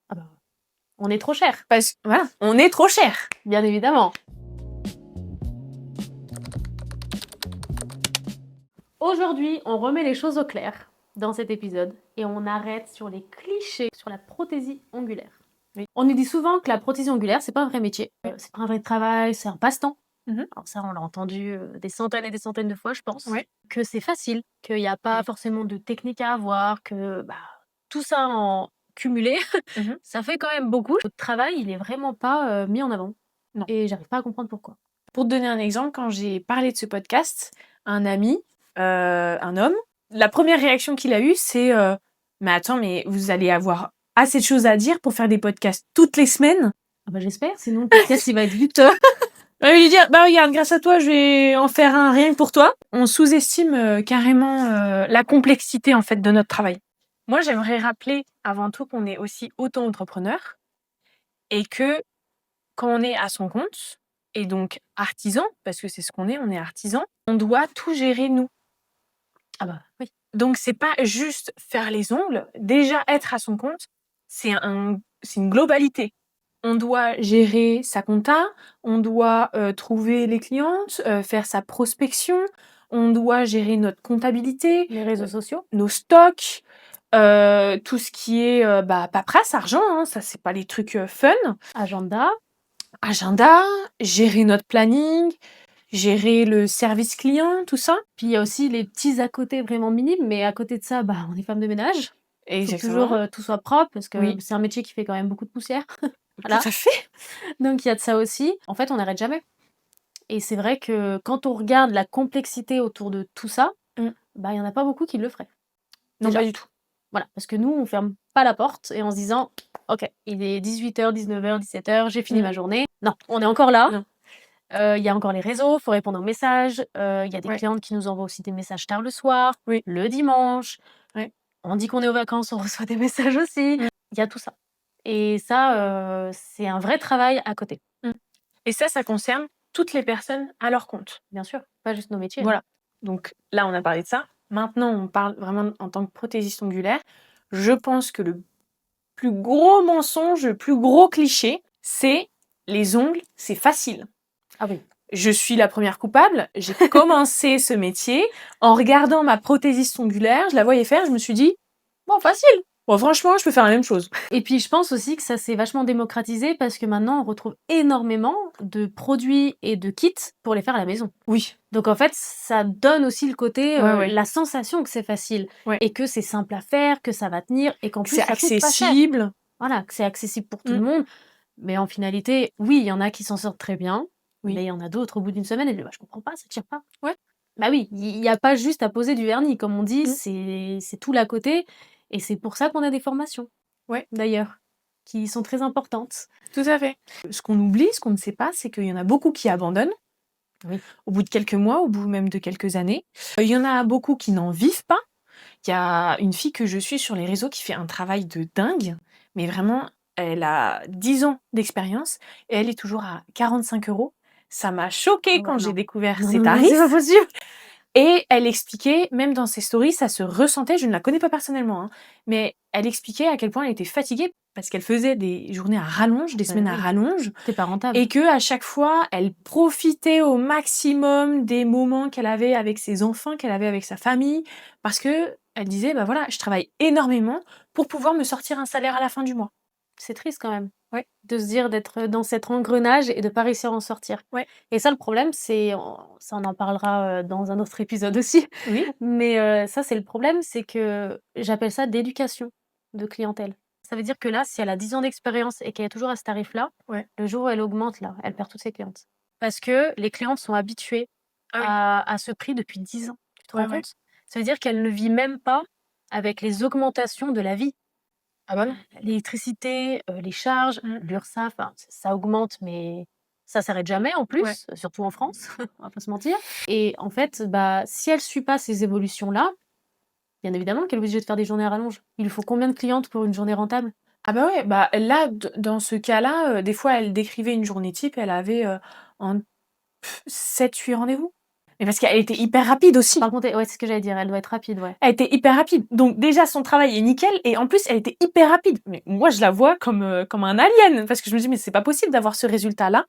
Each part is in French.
Ah bah, on est trop cher. Parce Voilà, on est trop cher. bien évidemment. Aujourd'hui, on remet les choses au clair dans cet épisode et on arrête sur les clichés sur la prothésie ongulaire. Oui. On nous dit souvent que la prothésie ongulaire, c'est pas un vrai métier, c'est pas un vrai travail, c'est un passe-temps. Mhm. Alors ça, on l'a entendu des centaines et des centaines de fois, je pense. Ouais. Que c'est facile, qu'il n'y a pas forcément de technique à avoir, que tout ça en cumulé, Mhm. ça fait quand même beaucoup. Notre travail, il est vraiment pas mis en avant. Non. Et j'arrive pas à comprendre pourquoi. Pour te donner un exemple, quand j'ai parlé de ce podcast, un ami, un homme, la première réaction qu'il a eue, c'est mais attends, mais vous allez avoir assez de choses à dire pour faire des podcasts toutes les semaines. Ah bah j'espère, sinon le podcast il va être vite. On va lui dire, bah regarde, grâce à toi, je vais en faire un rien que pour toi. On sous-estime carrément la complexité en fait de notre travail. Moi, j'aimerais rappeler avant tout qu'on est aussi auto-entrepreneur et que quand on est à son compte et donc artisan, parce que c'est ce qu'on est, on est artisan, on doit tout gérer nous. Ah bah oui. Donc c'est pas juste faire les ongles. Déjà être à son compte, c'est une globalité. On doit gérer sa compta, on doit trouver les clientes, faire sa prospection, on doit gérer notre comptabilité, Les réseaux sociaux. nos stocks, tout ce qui est paperasse, argent, hein, ça c'est pas les trucs fun. Agenda. Agenda, gérer notre planning, gérer le service client, tout ça. Puis il y a aussi les petits à côté vraiment minimes, mais à côté de ça, on est femme de ménage. Il faut toujours tout soit propre parce que Oui. c'est un métier qui fait quand même beaucoup de poussière. Voilà. Tout à fait. Donc il y a de ça aussi. En fait, on n'arrête jamais. Et c'est vrai que quand on regarde la complexité autour de tout ça, il y en a pas beaucoup qui le feraient. Non, Déjà. pas du tout. Voilà, parce que nous, on ferme pas la porte et en se disant ok, il est 18h, 19h, 17h, j'ai fini ma journée. Non, on est encore là. Non. Il y a encore les réseaux, faut répondre aux messages. Il y a des clientes qui nous envoient aussi des messages tard le soir, le dimanche. Ouais. On dit qu'on est aux vacances, on reçoit des messages aussi. Il y a tout ça. Et ça, c'est un vrai travail à côté. Et ça concerne toutes les personnes à leur compte. Bien sûr, pas juste nos métiers. Voilà. Donc là, on a parlé de ça. Maintenant, on parle vraiment en tant que prothésiste ongulaire. Je pense que le plus gros mensonge, le plus gros cliché, c'est les ongles, c'est facile. Ah oui. Je suis la première coupable. J'ai commencé ce métier en regardant ma prothésiste ongulaire. Je la voyais faire. Je me suis dit, bon, facile. Bon, franchement, je peux faire la même chose. Et puis je pense aussi que ça s'est vachement démocratisé parce que maintenant on retrouve énormément de produits et de kits pour les faire à la maison. Oui. Donc en fait, ça donne aussi le côté, Ouais. la sensation que c'est facile Ouais. et que c'est simple à faire, que ça va tenir et qu'en plus C'est ça coûte pas cher. accessible. Voilà, que c'est accessible pour tout le monde. Mais en finalité, oui, il y en a qui s'en sortent très bien, mais il y en a d'autres au bout d'une semaine, elles disent je comprends pas, ça tire pas. Ouais. Bah oui, il y a pas juste à poser du vernis, comme on dit, c'est tout l'à côté et c'est pour ça qu'on a des formations. Ouais. D'ailleurs, qui sont très importantes. Tout à fait. Ce qu'on oublie, ce qu'on ne sait pas, c'est qu'il y en a beaucoup qui abandonnent. Oui. Au bout de quelques mois, au bout même de quelques années. Il y en a beaucoup qui n'en vivent pas. Il y a une fille que je suis sur les réseaux qui fait un travail de dingue, mais vraiment, elle a 10 ans d'expérience et elle est toujours à 45 €. Ça m'a choquée quand j'ai découvert ses tarifs. C'est pas possible. Et elle expliquait, même dans ses stories, ça se ressentait, je ne la connais pas personnellement, hein, mais elle expliquait à quel point elle était fatiguée parce qu'elle faisait des journées à rallonge, des semaines à rallonge. C'est pas rentable. Et que à chaque fois, elle profitait au maximum des moments qu'elle avait avec ses enfants, qu'elle avait avec sa famille, parce que elle disait, bah voilà, je travaille énormément pour pouvoir me sortir un salaire à la fin du mois. C'est triste quand même. Ouais. De se dire d'être dans cet engrenage et de pas réussir à en sortir. Ouais. Et ça, le problème, c'est, ça on en parlera dans un autre épisode aussi, Oui. mais ça, c'est le problème, c'est que j'appelle ça d'éducation de clientèle. Ça veut dire que là, si elle a 10 ans d'expérience et qu'elle est toujours à ce tarif-là, le jour où elle augmente, là, elle perd toutes ses clientes. Parce que les clientes sont habituées à ce prix depuis 10 ans. Tu te rends compte? Ça veut dire qu'elle ne vit même pas avec les augmentations de la vie. Ah bah non. L'électricité, les charges, l'URSSAF, ça augmente, mais ça s'arrête jamais en plus, surtout en France, on va pas se mentir. Et en fait, si elle suit pas ces évolutions-là, bien évidemment qu'elle est obligée de faire des journées à rallonge. Il lui faut combien de clientes pour une journée rentable? Ah bah ouais, là, dans ce cas-là, des fois, elle décrivait une journée type, elle avait 7-8 rendez-vous. Mais parce qu'elle était hyper rapide aussi. Par contre, ouais, c'est ce que j'allais dire, elle doit être rapide, ouais. Elle était hyper rapide. Donc déjà, son travail est nickel. Et en plus, elle était hyper rapide. Mais moi, je la vois comme un alien. Parce que je me dis, mais c'est pas possible d'avoir ce résultat-là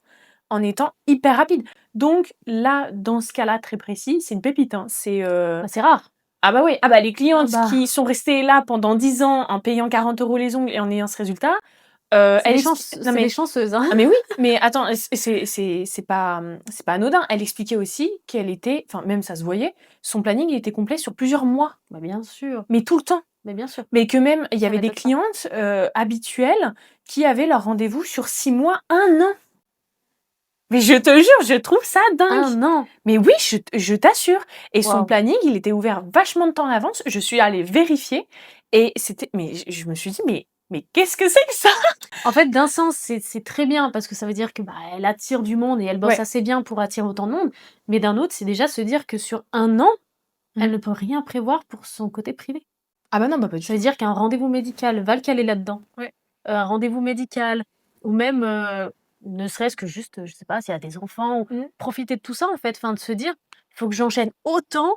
en étant hyper rapide. Donc là, dans ce cas-là très précis, c'est une pépite. Hein. C'est C'est rare. Ah bah oui. Ah bah les clientes qui sont restées là pendant 10 ans en payant 40 € les ongles et en ayant ce résultat, c'est des chanceuses. Hein. Ah mais oui, mais attends, c'est pas anodin. Elle expliquait aussi qu'elle était, enfin même ça se voyait, son planning il était complet sur plusieurs mois. Bah bien sûr. Mais tout le temps. Mais bien sûr. Mais que même il y Ça avait des m'étonne pas. clientes habituelles qui avaient leur rendez-vous sur 6 mois, 1 an. Mais je te jure, je trouve ça dingue. 1 an. Mais oui, je t'assure. Et son Waouh. planning, il était ouvert vachement de temps à l'avance. Je suis allée vérifier et c'était, mais je me suis dit, mais qu'est-ce que c'est que ça? En fait, d'un sens, c'est très bien parce que ça veut dire que elle attire du monde et elle bosse Ouais. assez bien pour attirer autant de monde. Mais d'un autre, c'est déjà se dire que sur 1 an, elle ne peut rien prévoir pour son côté privé. Ah bah non, bah pas du tout. Ça veut dire qu'un rendez-vous médical va le caler là-dedans. Ouais. Un rendez-vous médical ou même, ne serait-ce que juste, je sais pas, s'il y a des enfants ou profiter de tout ça en fait, enfin de se dire: «Il faut que j'enchaîne autant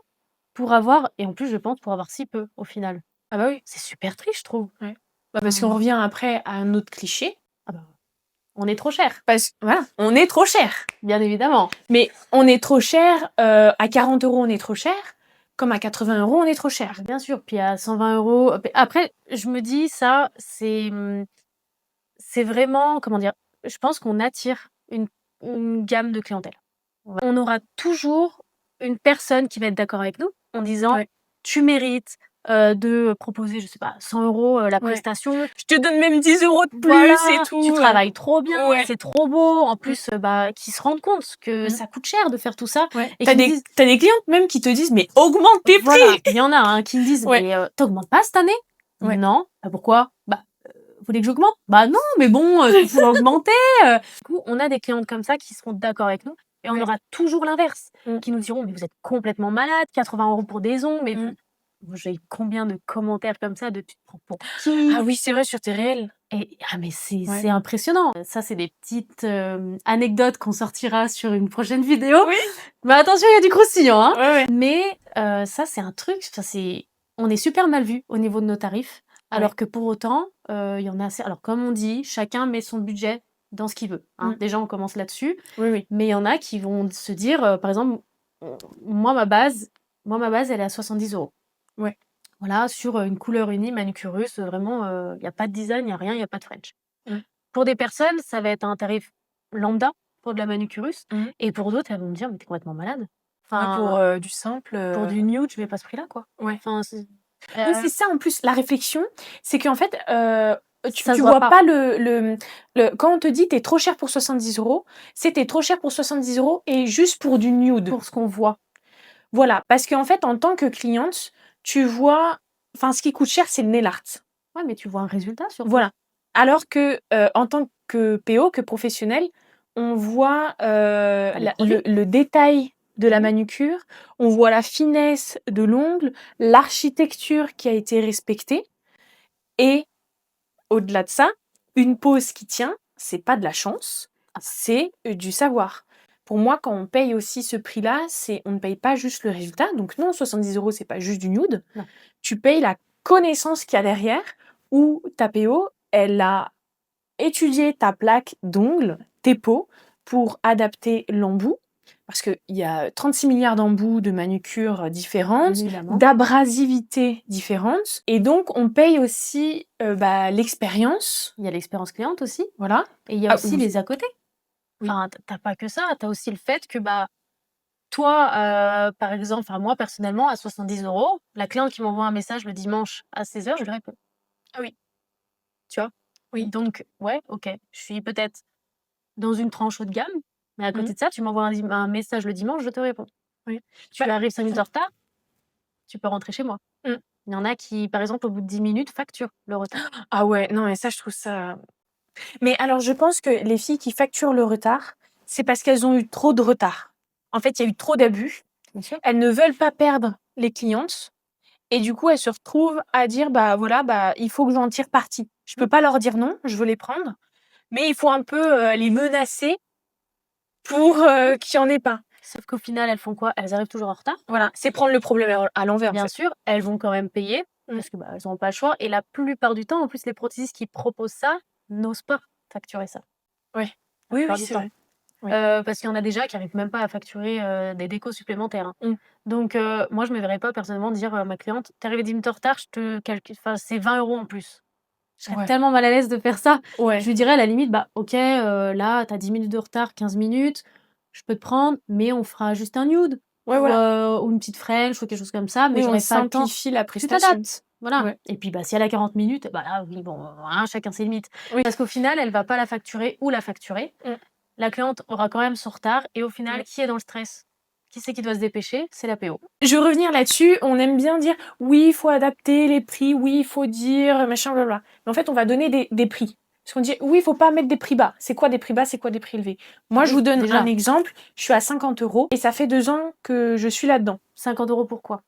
pour avoir» et en plus je pense pour avoir si peu au final. Ah bah oui. C'est super triste je trouve. Ouais. Bah parce qu'on revient après à un autre cliché. Ah bah, on est trop cher. Parce voilà, on est trop cher. Bien évidemment. Mais on est trop cher, à 40 € on est trop cher, comme à 80 € on est trop cher. Bien sûr, puis à 120 €, après je me dis ça, c'est vraiment, comment dire? Je pense qu'on attire une gamme de clientèle. On aura toujours une personne qui va être d'accord avec nous en disant: Ouais. «Tu mérites, de proposer, je sais pas, 100 € la Ouais. prestation. Je te donne même 10 € de plus Voilà, et tout. tu travailles trop bien, Ouais. c'est trop beau». En plus, qu'ils se rendent compte que ça coûte cher de faire tout ça Ouais. et T'as qu'ils me des disent t'as des clientes même qui te disent: «Mais augmente tes voilà, prix!» il y en a, hein, qui me disent: Ouais. «Mais, tu augmentes pas cette année?» Ouais. «Non». «Bah, pourquoi?» «Bah, vous voulez que j'augmente?» «Bah, non, mais bon, il faut augmenter, Du coup, on a des clientes comme ça qui seront d'accord avec nous et on Ouais. aura toujours l'inverse, Mmh. qui nous diront: «Mais vous êtes complètement malade, 80 € pour des ongles, mais Mmh. moi, j'ai eu combien de commentaires comme ça de: «Tu te prends pour qui?» Ah oui, c'est vrai sur tes réels. Et mais Ouais. c'est impressionnant. Ça, c'est des petites, anecdotes qu'on sortira sur une prochaine vidéo. Oui. Mais attention, il y a du croustillant, hein. Ouais, ouais. Mais ça, c'est un truc, on est super mal vus au niveau de nos tarifs, alors que pour autant, il y en a assez alors comme on dit, chacun met son budget dans ce qu'il veut, hein. Déjà, on commence là-dessus. Oui, oui. Mais il y en a qui vont se dire, par exemple, moi, ma base, elle est à 70 €. Ouais. Voilà, sur, une couleur unie manucure russe, vraiment, il y a pas de design, il y a rien, il y a pas de French. Pour des personnes, ça va être un tarif lambda pour de la manucure russe et pour d'autres, elles vont me dire: «Mais tu es complètement malade». Enfin, pour du simple. pour du nude, je mets pas ce prix-là, quoi. Ouais. Enfin, c'est Oui, c'est ça en plus, la réflexion, c'est qu'en fait, tu ça se tu voit vois pas. pas le quand on te dit: «Tu es trop cher pour 70 €», c'est tu es trop cher pour 70 € et juste pour du nude. Pour ce qu'on voit. Voilà, parce qu'en fait, en tant que cliente, tu vois enfin, ce qui coûte cher, c'est le nail art. Ouais, mais tu vois un résultat surtout. Voilà. Alors que, en tant que PO, que professionnel, on voit, les produits. le détail de la manucure, on voit la finesse de l'ongle, l'architecture qui a été respectée et au-delà de ça, une pose qui tient, c'est pas de la chance, c'est, du savoir. Pour moi, quand on paye aussi ce prix-là, c'est on ne paye pas juste le résultat. Donc non, 70 € c'est pas juste du nude. Non. Tu payes la connaissance qu'il y a derrière où ta PO, elle a étudié ta plaque d'ongles, tes peaux, pour adapter l'embout. Parce qu'il y a 36 milliards d'embouts de manucure différentes, Évidemment. d'abrasivité différentes. Et donc, on paye aussi l'expérience. Il y a l'expérience cliente aussi Voilà. et il y a aussi oui. les à côté. Oui. Enfin, tu pas que ça, tu as aussi le fait que, toi, par exemple, enfin moi personnellement à 70 €, la cliente qui m'envoie un message le dimanche à 16 h, je lui réponds. Ah oui. Tu vois? Oui. Donc ouais, OK, je suis peut-être dans une tranche haut de gamme, mais à côté de ça, tu m'envoies un message le dimanche, je te réponds. Oui. Tu arrives 5 minutes en retard, tu peux rentrer chez moi. Mmh. Il y en a qui, par exemple, au bout de 10 minutes, facturent le retard. Ah ouais, non, mais ça, je trouve ça. Mais alors, je pense que les filles qui facturent le retard, c'est parce qu'elles ont eu trop de retard. En fait, il y a eu trop d'abus. Bien sûr. Elles ne veulent pas perdre les clientes. Et du coup, elles se retrouvent à dire: «Bah, voilà, il faut que j'en tire parti. Je peux pas leur dire non, je veux les prendre, mais il faut un peu, les menacer pour, qu'il y en ait pas». Sauf qu'au final, elles font quoi? Elles arrivent toujours en retard. Voilà, c'est prendre le problème à l'envers, en Bien fait. sûr, elles vont quand même payer parce que, bah, elles n'ont pas le choix et la plupart du temps, en plus, les prothésistes qui proposent ça n'osent pas facturer ça, Ouais. la Oui, plupart oui, du c'est temps. vrai. Oui. Parce qu'il y en a déjà qui arrivent même pas à facturer, des décos supplémentaires, hein. Mmh. Donc moi, je me verrais pas personnellement dire à ma cliente: «Tu es arrivée 10 minutes en retard, je te calcule enfin, c'est 20 € en plus». Je serais Ouais. tellement mal à l'aise de faire ça. Ouais. Je lui dirais à la limite: «Bah, OK, là, tu as 10 minutes de retard, 15 minutes, je peux te prendre, mais on fera juste un nude Ouais, voilà. ou une petite French ou quelque chose comme ça, mais Oui, on j'aurai pas le temps». simplifie la Tu prestation. t'adaptes, voilà. Ouais. Et puis, bah, si elle a 40 minutes, bah, là, oui, bon, hein, chacun ses limites. Oui. Parce qu'au final, elle va pas la facturer ou la facturer. Mmh. La cliente aura quand même son retard et au final, Ouais. qui est dans le stress? Qui c'est qui doit se dépêcher? C'est la PO. Je veux revenir là-dessus, on aime bien dire: «Oui, il faut adapter les prix, oui, il faut dire machin blabla». Mais en fait, on va donner des prix. Parce qu'on dit: «Oui, il faut pas mettre des prix bas». C'est quoi des prix bas? C'est quoi des prix élevés? Moi, je Oui, vous donne déjà. un exemple, je suis à 50 € et ça fait 2 ans que je suis là-dedans. 50 € pour quoi?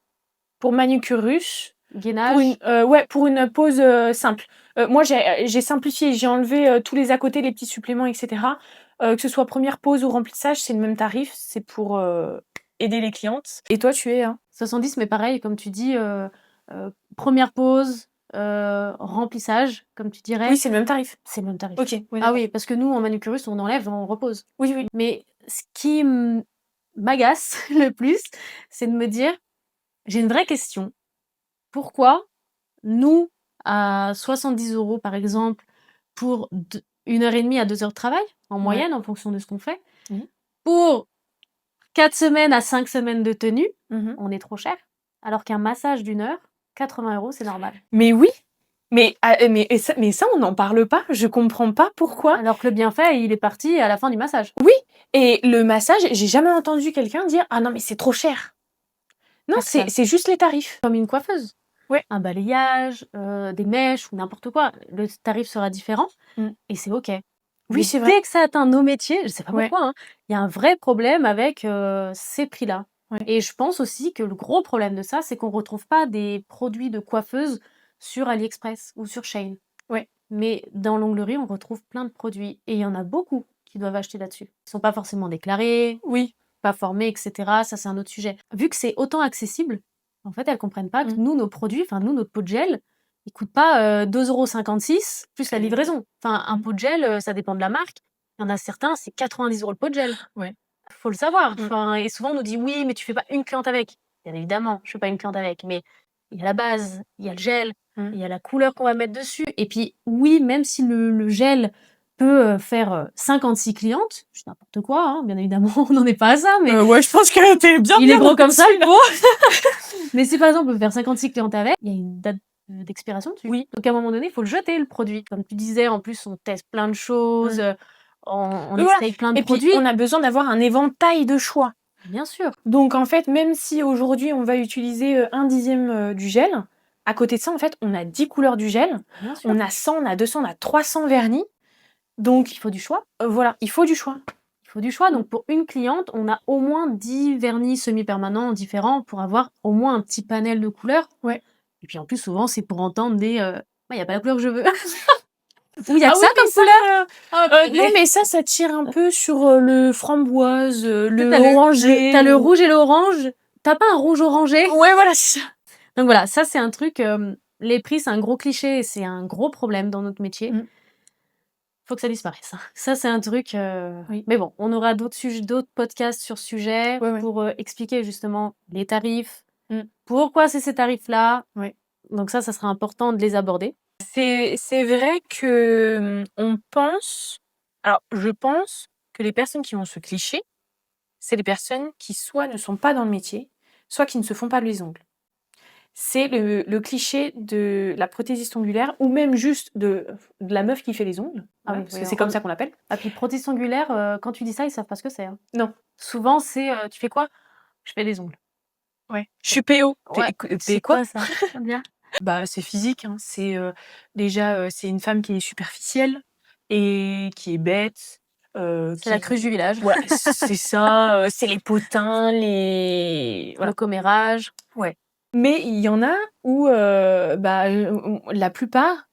Pour manucure russe, Gainage? pour une pause, simple. Moi, j'ai simplifié, j'ai enlevé, tous les à côté, les petits suppléments et cetera. Que ce soit première pause ou remplissage, c'est le même tarif, c'est pour, aider les clientes. Et toi, tu es à? 70, mais pareil, comme tu dis, 1re pause, remplissage, comme tu dirais, Oui, c'est le même tarif. c'est le même tarif. OK, oui, Ah d'accord. oui, parce que nous, en manucuriste, on enlève, on repose. Oui, oui. Mais ce qui m'agace le plus, c'est de me dire: «J'ai une vraie question. Pourquoi nous, à 70 € par exemple, pour 1 heure et demie à 2 heures de travail, en Ouais. moyenne, en fonction de ce qu'on fait, Mmh. pour 4 semaines à 5 semaines de tenue, Mmh. on est trop cher, alors qu'un massage d'1 heure, 80 € c'est normal». Mais oui, mais ça, on n'en parle pas, je comprends pas pourquoi. Alors que le bienfait, il est parti à la fin du massage. Oui, et le massage, j'ai jamais entendu quelqu'un dire: «Ah non, mais c'est trop cher». Non, Personne. c'est juste les tarifs. Comme une coiffeuse. Ouais. Un balayage, des mèches ou n'importe quoi. Le tarif sera différent Mmh. et c'est OK. Oui, Mais c'est vrai. dès que ça atteint nos métiers, je sais pas Ouais. pourquoi, hein, il y a un vrai problème avec, ces prix-là. Ouais. Et je pense aussi que le gros problème de ça, c'est qu'on retrouve pas des produits de coiffeuse sur AliExpress ou sur Shein. Ouais. Mais dans l'onglerie, on retrouve plein de produits et il y en a beaucoup qui doivent acheter là-dessus. Ils sont pas forcément déclarés, Oui. pas formés et cetera, ça c'est un autre sujet. Vu que c'est autant accessible, en fait, elles comprennent pas que nous, nos produits, enfin nous, notre pot de gel, il coûte pas, 2,56 € plus la livraison. Enfin, un pot de gel, ça dépend de la marque. Il y en a certains, c'est 90 € le pot de gel. Ouais. Faut le savoir. Mmh. Enfin, et souvent on nous dit: «Oui, mais tu fais pas une cliente avec». Bien évidemment, je fais pas une cliente avec, mais il y a la base, il y a le gel, il y a la couleur qu'on va mettre dessus et puis oui, même si le gel peut, faire, 56 clientes, je dis n'importe quoi, hein, bien évidemment, on n'en est pas à ça, mais Ouais, je pense que tu es bien il est gros comme ça, là-dessus, le pot. Mais si par exemple on peut faire 56 clientes avec, il y a une date, d'expiration dessus. Oui. Donc à un moment donné, il faut le jeter le produit. Comme tu disais, en plus on teste plein de choses, on Oui, voilà. essaye plein de Et puis, produits. on a besoin d'avoir un éventail de choix. Bien sûr. Donc en fait, même si aujourd'hui on va utiliser, 1/10 du gel, à côté de ça, en fait, on a 10 couleurs du gel, Bien sûr. on a 100, on a 200, on a 300 vernis. Donc Il faut du choix. voilà, il faut du choix. Il faut du choix. Donc pour une cliente, on a au moins 10 vernis semi-permanents différents pour avoir au moins un petit panel de couleurs. Ouais. Et puis en plus, souvent, c'est pour entendre des «Bah, il y a pas la couleur que je veux». Ou il y a Ah que oui, ça mais comme ça, couleur. non, mais ça tire un peu sur, le framboise, le T'as orangé. t'as le rouge et l'orange. T'as pas un rouge orangé? Ouais, voilà, c'est ça. Donc voilà, ça c'est un truc, les prix, c'est un gros cliché et c'est un gros problème dans notre métier. Mmh. Faut que ça disparaisse, hein. Ça, c'est un truc, Oui. mais bon, on aura d'autres podcasts sur ce sujet Ouais, ouais. pour, expliquer justement les tarifs, Mmh. pourquoi c'est ces tarifs-là. Ouais. Donc ça sera important de les aborder. C'est vrai que, on pense alors je pense que les personnes qui ont ce cliché, c'est les personnes qui soit ne sont pas dans le métier, soit qui ne se font pas les ongles. C'est le cliché de la prothésiste ongulaire ou même juste de la meuf qui fait les ongles, Ah voilà, oui, parce oui, que c'est comme ça qu'on l'appelle. Ah puis prothèse ongulaire, quand tu dis ça, ils savent pas ce que c'est, hein. Non. Souvent c'est, «Tu fais quoi?» «Je fais des ongles». Ouais. Je suis PO. Ouais, c'est quoi ça? Bien. Bah, c'est physique, hein. C'est, déjà, c'est une femme qui est superficielle et qui est bête, C'est la cruche du village. voilà, c'est ça, c'est les potins, les voilà. Le commérage. Ouais. Mais il y en a où, bah, la plupart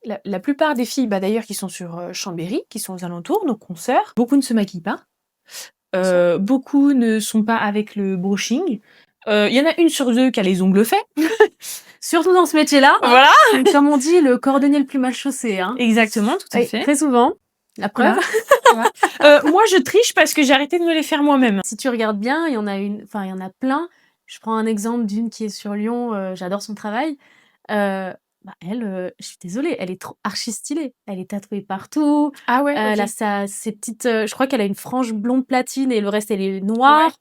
des filles, bah, d'ailleurs qui sont sur, Chambéry, qui sont aux alentours, nos consoeurs, beaucoup ne se maquillent pas. Beaucoup ne sont pas avec le brushing. Il y en a 1 sur 2 qui a les ongles faits. Surtout dans ce métier-là. Voilà. Comme on dit, le cordonnier le plus mal chaussé, hein. Exactement, tout à fait. Très souvent. La preuve. Voilà. Moi, je triche parce que j'ai arrêté de me les faire moi-même. Si tu regardes bien, il y en a plein. Je prends un exemple d'une qui est sur Lyon, j'adore son travail. Elle, je suis désolée, elle est trop archi stylée. Elle est tatouée partout. Ah ouais, Elle OK. a ses petites, je crois qu'elle a une frange blonde platine et le reste, elle est noire.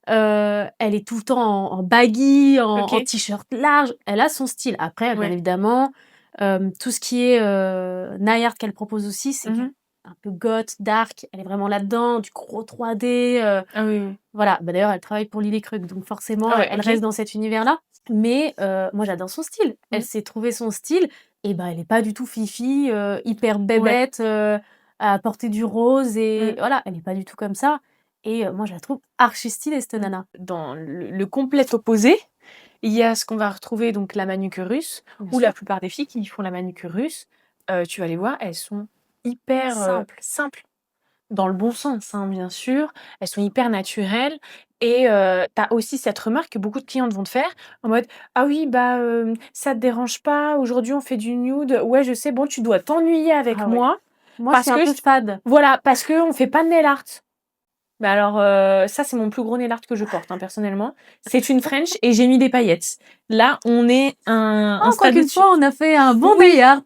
Elle est tout le temps en baggy, en OK. t-shirt large. Elle a son style. Après, bien Ouais. évidemment, tout ce qui est nail art qu'elle propose aussi, c'est un peu goth, dark. Elle est vraiment là-dedans, du gros 3D. Ah oui. Voilà. D'ailleurs, elle travaille pour Lily Krug, donc forcément, Ah ouais, elle OK. reste dans cet univers-là. Mais moi, j'adore son style. Elle s'est trouvé son style et elle est pas du tout fifi, hyper bébête, à porter du rose et voilà, elle est pas du tout comme ça et moi, je la trouve archi stylée cette nana. Dans le complet opposé, il y a ce qu'on va retrouver, donc la manucure russe, où la plupart des filles qui font la manucure russe, tu vas les voir, elles sont hyper simples. Dans le bon sens, hein, bien sûr. Elles sont hyper naturelles et tu as aussi cette remarque que beaucoup de clientes vont te faire en mode: «Ah oui, ça te dérange pas? Aujourd'hui, on fait du nude. Ouais, je sais, bon, tu dois t'ennuyer avec moi Moi, je parce suis un que peu fade». voilà, parce qu'on fait pas de nail art». Bah alors, ça, c'est mon plus gros nail art que je porte, hein, personnellement. C'est une French et j'ai mis des paillettes. Là, on est un Quoi stade qu'une au-dessus. fois, on a fait un bon Oui. nail art.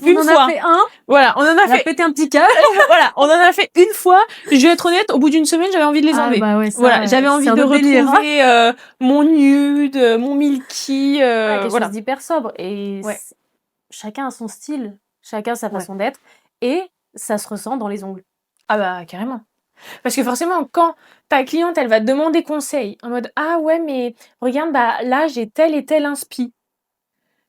Une On en fois. a fait un. Voilà, on en a Elle a fait pété un petit câble. voilà, on en a fait une fois. Je vais être honnête, au bout d'une semaine, j'avais envie de les enlever. Ça, Voilà, j'avais envie c'est un de autre délire, hein. retrouver mon nude, mon milky, Quelque voilà. chose d'hyper sobre et chacun a son style, chacun sa façon d'être et ça se ressent dans les ongles. Ah bah carrément. Parce que forcément, quand ta cliente, elle va te demander conseil en mode: «Ah ouais, mais regarde, là, j'ai tel et tel inspi.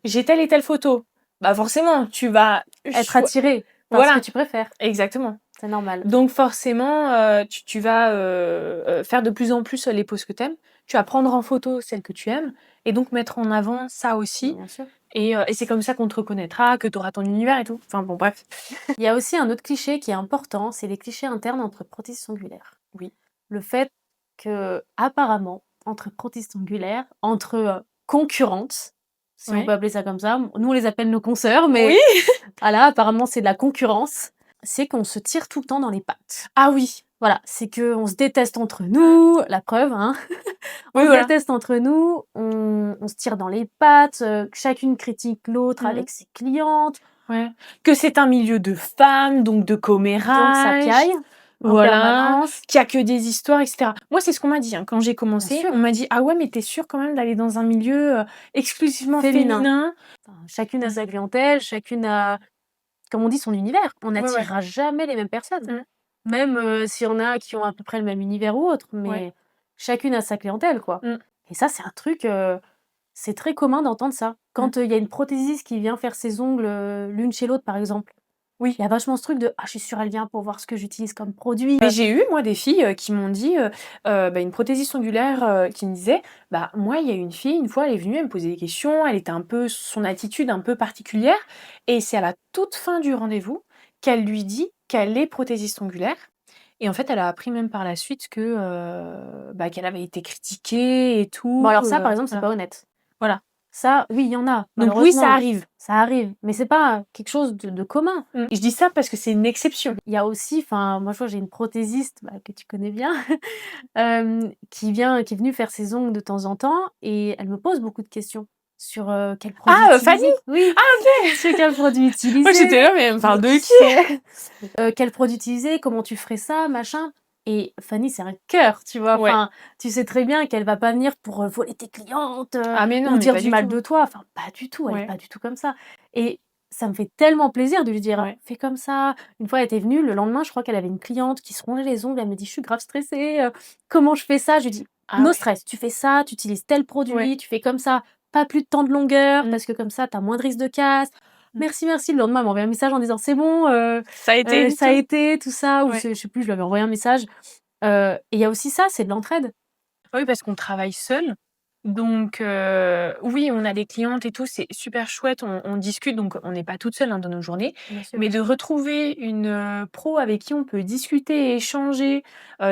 J'ai telle et telle photo». Bah forcément, tu vas Être attiré par ce que tu préfères. Exactement. C'est normal. Donc forcément, tu vas faire de plus en plus les poses que tu aimes. Tu vas prendre en photo celles que tu aimes et donc mettre en avant ça aussi. Bien sûr. Et c'est comme ça qu'on te reconnaîtra, que tu auras ton univers et tout. Enfin bon, bref. Il y a aussi un autre cliché qui est important, c'est les clichés internes entre prothésistes ongulaires. Oui. Le fait que, apparemment, entre prothésistes ongulaires, entre concurrentes, si on peut appeler ça comme ça, nous on les appelle nos consoeurs, mais voilà, apparemment c'est de la concurrence, c'est qu'on se tire tout le temps dans les pattes. Ah oui. Voilà, c'est qu'on se déteste entre nous, la preuve, hein. On se déteste entre nous, on se tire dans les pattes, chacune critique l'autre avec ses clientes. Ouais. Que c'est un milieu de femmes, donc de commérage. Donc ça piaille. Voilà. Qu'il y a que des histoires, etc. Moi, c'est ce qu'on m'a dit, hein, quand j'ai commencé. On m'a dit: «Ah ouais, mais t'es sûre quand même d'aller dans un milieu exclusivement féminin?» Enfin, chacune a sa clientèle, chacune a, comme on dit, son univers. On n'attirera jamais les mêmes personnes. Même s'il y en a qui ont à peu près le même univers ou autre, mais chacune a sa clientèle, quoi. Et ça, c'est un truc, c'est très commun d'entendre ça. Quand il y a une prothésiste qui vient faire ses ongles l'une chez l'autre, par exemple, il y a vachement ce truc de « Ah, je suis sûre, elle vient pour voir ce que j'utilise comme produit. » Mais j'ai eu, moi, des filles qui m'ont dit, une prothésiste ongulaire qui me disait: «Bah, moi, il y a une fille, une fois, elle est venue, elle me posait des questions, elle était un peu son attitude un peu particulière et c'est à la toute fin du rendez-vous qu'elle lui dit qu'elle est prothésiste ongulaire». Et en fait, elle a appris même par la suite que, qu'elle avait été critiquée et tout. Bon, alors ça, par exemple, c'est pas honnête. Voilà. Ça, oui, il y en a. Donc oui, ça arrive. Ça arrive, mais c'est pas quelque chose de commun. Je dis ça parce que c'est une exception. Il y a aussi, enfin, moi, je vois, j'ai une prothésiste que tu connais bien, qui est venue faire ses ongles de temps en temps et elle me pose beaucoup de questions sur quel produit utiliser. Fanny? Oui. Ah ok. Sur quel produit utiliser. Moi j'étais là, mais elle me parle de qui? Quel produit utiliser, comment tu ferais ça, machin. Et Fanny, c'est un cœur, tu vois. Enfin, tu sais très bien qu'elle va pas venir pour voler tes clientes ou dire du mal de toi. Enfin, pas du tout. Elle est pas du tout comme ça. Et ça me fait tellement plaisir de lui dire fais comme ça. Une fois, elle était venue, le lendemain, je crois qu'elle avait une cliente qui se rongeait les ongles. Elle me dit je suis grave stressée. Comment je fais ça? Je lui dis no stress. Tu fais ça, tu utilises tel produit, tu fais comme ça. Pas plus de temps de longueur parce que comme ça, t'as moins de risque de casse. Merci. Le lendemain, elle m'a envoyé un message en disant c'est bon, ça a été, tout ça. Ou je sais plus, je lui avais envoyé un message. Et il y a aussi ça, c'est de l'entraide. Oui, parce qu'on travaille seul. Donc oui, on a des clientes et tout, c'est super chouette, on discute, donc on n'est pas toute seule, dans nos journées. Bien sûr. Mais de retrouver une pro avec qui on peut discuter et échanger,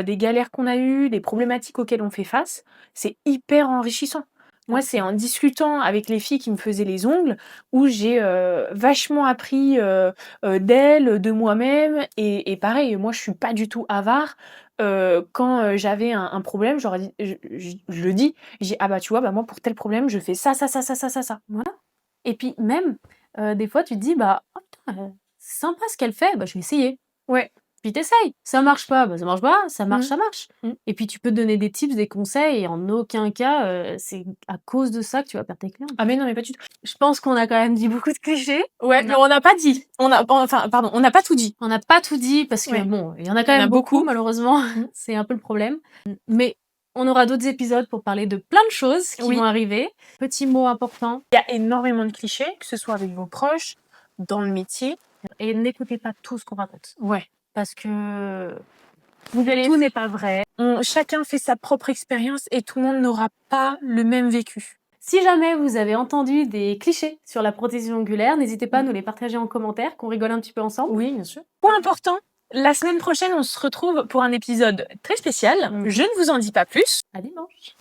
des galères qu'on a eues, des problématiques auxquelles on fait face, c'est hyper enrichissant. Moi, c'est en discutant avec les filles qui me faisaient les ongles où j'ai, vachement appris, d'elles, de moi-même et pareil, moi je suis pas du tout avare. Quand, j'avais un problème, je leur ai dit je le dis, je dis: «Ah bah, tu vois, bah, moi pour tel problème, je fais ça, ça, ça, ça, ça, ça, ça». Voilà. Et puis même, des fois tu te dis: «Bah, oh putain, c'est sympa ce qu'elle fait, bah, je vais essayer». Ouais. Puis tu essayes, ça marche pas, bah, ça marche pas, ça marche, Mmh. ça marche. Mmh. Et puis tu peux te donner des tips, des conseils et en aucun cas, c'est à cause de ça que tu vas perdre tes clients. Ah mais non, mais pas du tout. Je pense qu'on a quand même dit beaucoup de clichés. Ouais, mais on n'a pas dit. Pardon, on n'a pas tout dit. On n'a pas tout dit parce que Ouais. bon, il y en a quand Il y en a même beaucoup beaucoup. malheureusement, c'est un peu le problème. Mais on aura d'autres épisodes pour parler de plein de choses qui Oui. vont arriver. Petit mot important, Il y a énormément de clichés, que ce soit avec vos proches, dans le métier. et n'écoutez pas tout ce qu'on raconte Ouais. parce que Vous allez tout n'est pas vrai. chacun fait sa propre expérience et tout le monde n'aura pas le même vécu. Si jamais vous avez entendu des clichés sur la prothèse ongulaire, n'hésitez pas à nous les partager en commentaire, qu'on rigole un petit peu ensemble. Oui, bien sûr. Point important, la semaine prochaine, on se retrouve pour un épisode très spécial. Je ne vous en dis pas plus. À dimanche.